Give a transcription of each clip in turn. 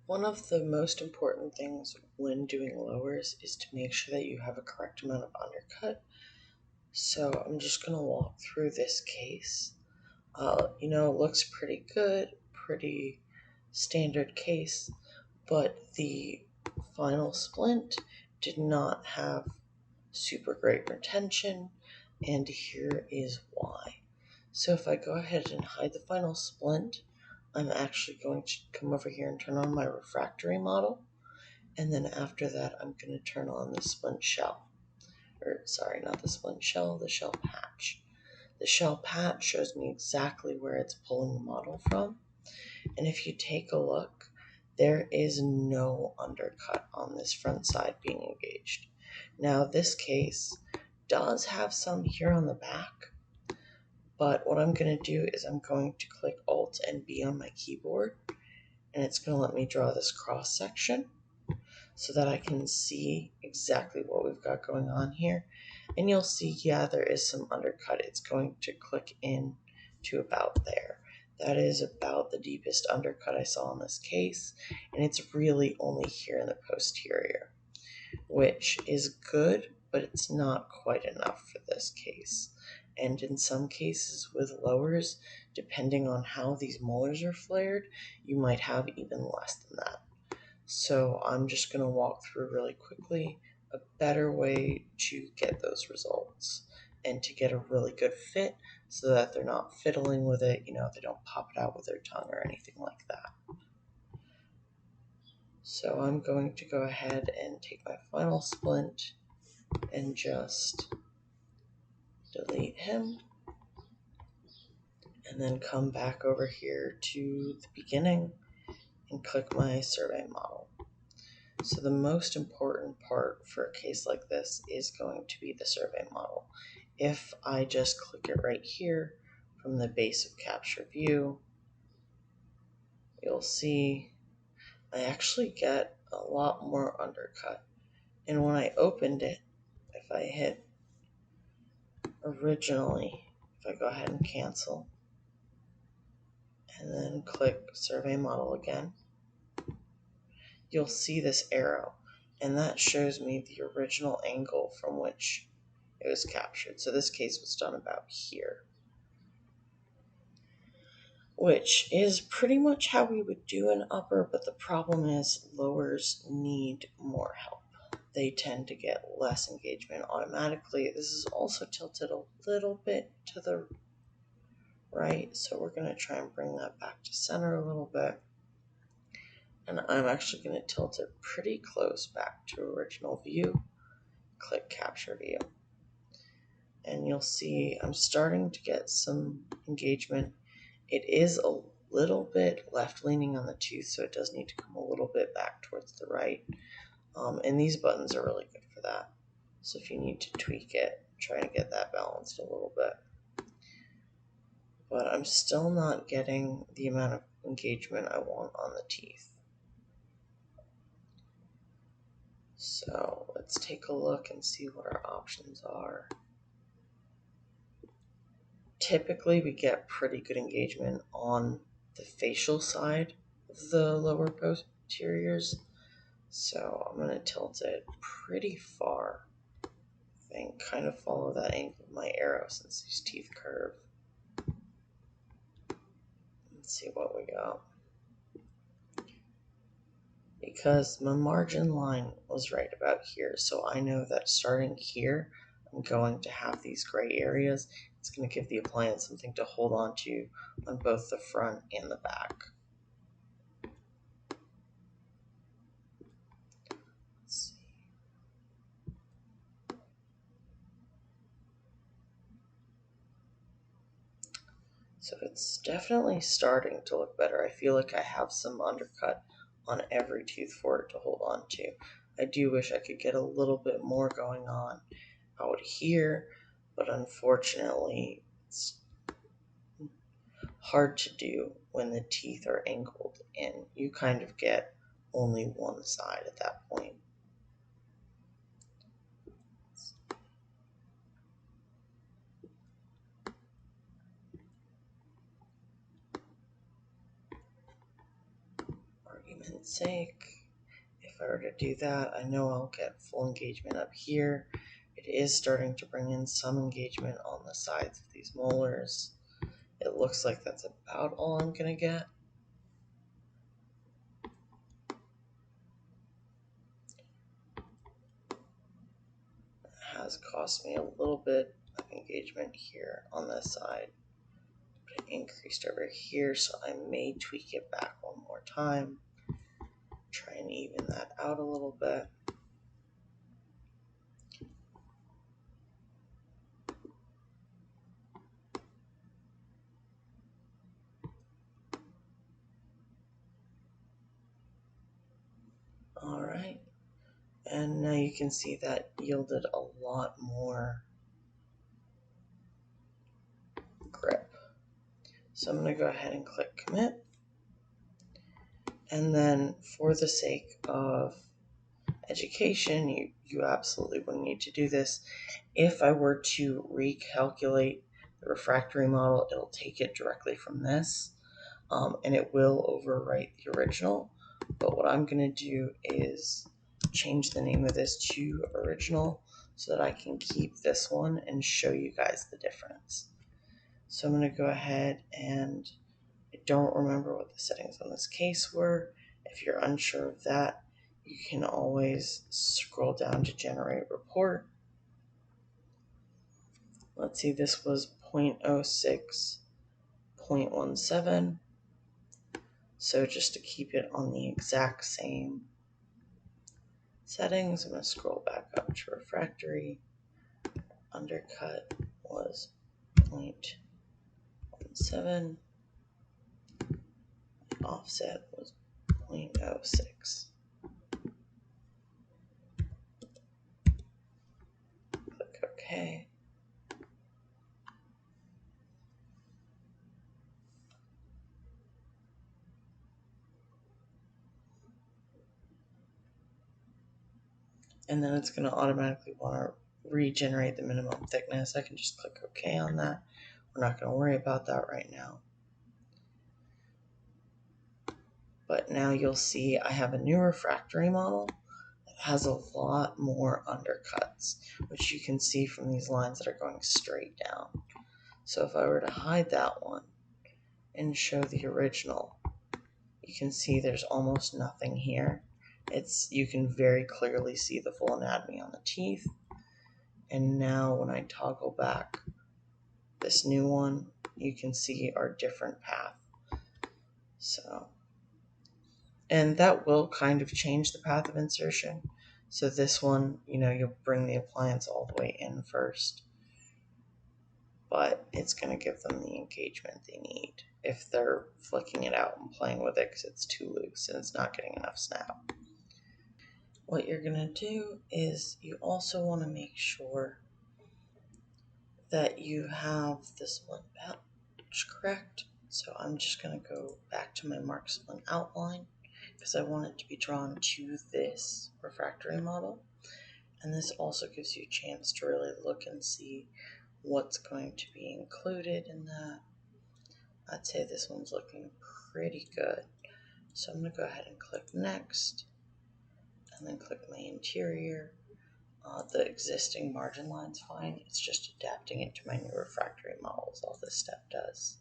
One of the most important things when doing lowers is to make sure that you have a correct amount of undercut. So I'm just going to walk through this case. It looks pretty good, pretty standard case, but the final splint did not have super great retention, and here is why. So if I go ahead and hide the final splint, I'm actually going to come over here and turn on my refractory model, and then after that I'm going to turn on the splint shell. Or sorry, not the splint shell, the shell patch. The shell patch shows me exactly where it's pulling the model from, and if you take a look, there is no undercut on this front side being engaged. Now this case does have some here on the back, but what I'm going to do is I'm going to click Alt and B on my keyboard, and it's going to let me draw this cross section so that I can see exactly what we've got going on here. And you'll see, yeah, there is some undercut. It's going to click in to about there. That is about the deepest undercut I saw in this case, and it's really only here in the posterior, which is good, but it's not quite enough for this case. And in some cases with lowers, depending on how these molars are flared, you might have even less than that. So I'm just going to walk through really quickly a better way to get those results and to get a really good fit so that they're not fiddling with it, they don't pop it out with their tongue or anything like that. So I'm going to go ahead and take my final splint and just delete him, and then come back over here to the beginning and click my survey model. So the most important part for a case like this is going to be the survey model. If I just click it right here from the base of capture view, you'll see I actually get a lot more undercut. And when I opened it, if I hit originally, if I go ahead and cancel, and then click survey model again, you'll see this arrow, and that shows me the original angle from which it was captured. So this case was done about here, which is pretty much how we would do an upper, but the problem is lowers need more help. They tend to get less engagement automatically. This is also tilted a little bit to the right, so we're going to try and bring that back to center a little bit. And I'm actually going to tilt it pretty close back to original view. Click capture view. And you'll see I'm starting to get some engagement. It is a little bit left leaning on the tooth, so it does need to come a little bit back towards the right. And these buttons are really good for that. So if you need to tweak it, try to get that balanced a little bit. But I'm still not getting the amount of engagement I want on the teeth. So let's take a look and see what our options are. Typically, we get pretty good engagement on the facial side of the lower posteriors. So I'm going to tilt it pretty far and kind of follow that angle of my arrow since these teeth curve. Let's see what we got. Because my margin line was right about here, so I know that starting here, I'm going to have these gray areas. It's going to give the appliance something to hold on to on both the front and the back. Let's see. So it's definitely starting to look better. I feel like I have some undercut on every tooth for it to hold on to. I do wish I could get a little bit more going on out here, but unfortunately it's hard to do when the teeth are angled and you kind of get only one side at that point. Already argument's sake, if I were to do that, I know I'll get full engagement up here. It is starting to bring in some engagement on the sides of these molars. It looks like that's about all I'm going to get. It has cost me a little bit of engagement here on this side. But it increased over here, so I may tweak it back one more time. Try and even that out a little bit. All right, and now you can see that yielded a lot more grip. So I'm going to go ahead and click commit. And then for the sake of education, you absolutely wouldn't need to do this. If I were to recalculate the refractory model, it'll take it directly from this, and it will overwrite the original. But what I'm going to do is change the name of this to original so that I can keep this one and show you guys the difference. So I'm going to go ahead, and I don't remember what the settings on this case were. If you're unsure of that, you can always scroll down to generate report. Let's see, this was 0.06, 0.17. So just to keep it on the exact same settings, I'm going to scroll back up to refractory. Undercut was 0.17. Offset was 0.06. Click OK. And then it's going to automatically want to regenerate the minimum thickness. I can just click OK on that. We're not going to worry about that right now. But now you'll see I have a new refractory model that has a lot more undercuts, which you can see from these lines that are going straight down. So if I were to hide that one and show the original, you can see there's almost nothing here. You can very clearly see the full anatomy on the teeth. And now when I toggle back this new one, you can see our different path. And that will kind of change the path of insertion. So this one, you'll bring the appliance all the way in first, but it's going to give them the engagement they need if they're flicking it out and playing with it because it's too loose and it's not getting enough snap. What you're going to do is you also want to make sure that you have the splint patch correct. So I'm just going to go back to my mark splint outline because I want it to be drawn to this refractory model. And this also gives you a chance to really look and see what's going to be included in that. I'd say this one's looking pretty good. So I'm going to go ahead and click next, and then click my interior. The existing margin line's fine. It's just adapting it to my new refractory model is all this step does.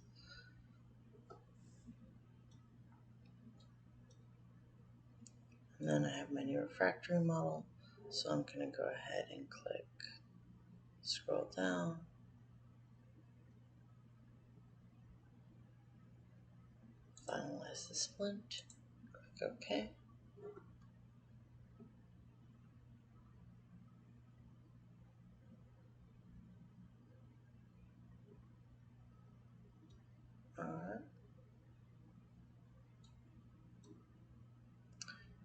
And then I have my new refractory model. So I'm going to go ahead and click, scroll down. Finalize the splint. Click OK. Alright.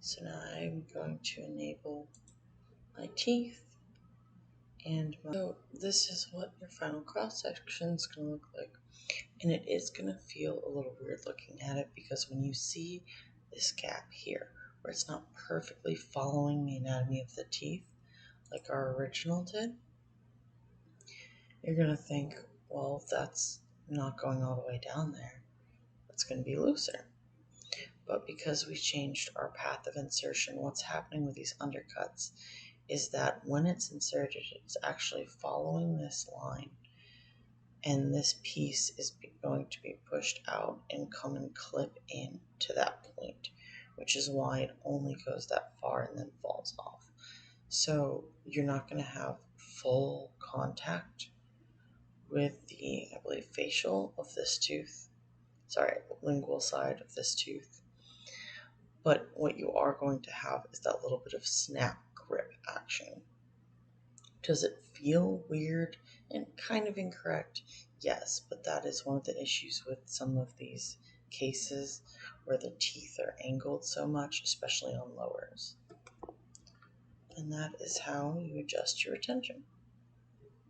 So now I'm going to enable my teeth. So this is what your final cross section is going to look like. And it is going to feel a little weird looking at it because when you see this gap here, where it's not perfectly following the anatomy of the teeth, like our original did, you're going to think, well, that's not going all the way down there. That's going to be looser. But because we changed our path of insertion, what's happening with these undercuts is that when it's inserted, it's actually following this line, and this piece is going to be pushed out and come and clip in to that point, which is why it only goes that far and then falls off. So you're not going to have full contact with the, I believe, facial of this tooth, lingual side of this tooth. But what you are going to have is that little bit of snap grip action. Does it feel weird and kind of incorrect? Yes, but that is one of the issues with some of these cases where the teeth are angled so much, especially on lowers. And that is how you adjust your retention.